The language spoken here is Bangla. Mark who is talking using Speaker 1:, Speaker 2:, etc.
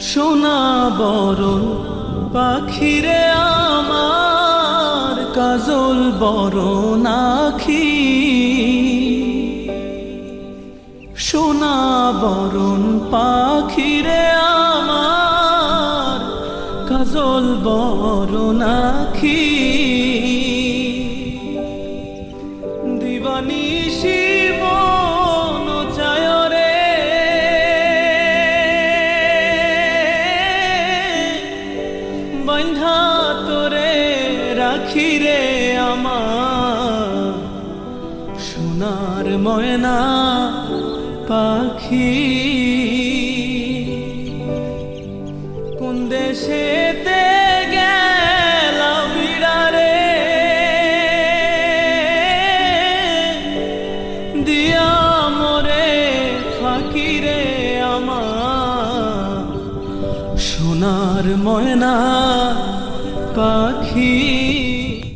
Speaker 1: সোনা বরণ পাখিরে আমার কাজল বরণ আখি। সোনা বরণ পাখিরে আমার কাজল বরণ আখি। দিবানিশি মন চায় রে বন্ধা তোরে রাখি রে আমার সোনার ময়না পাখি। কোন দেশেতে গেলা বিড়ারে দিয়া মোরে ফাঁকি রে আমার সোনার ময়না পাখি।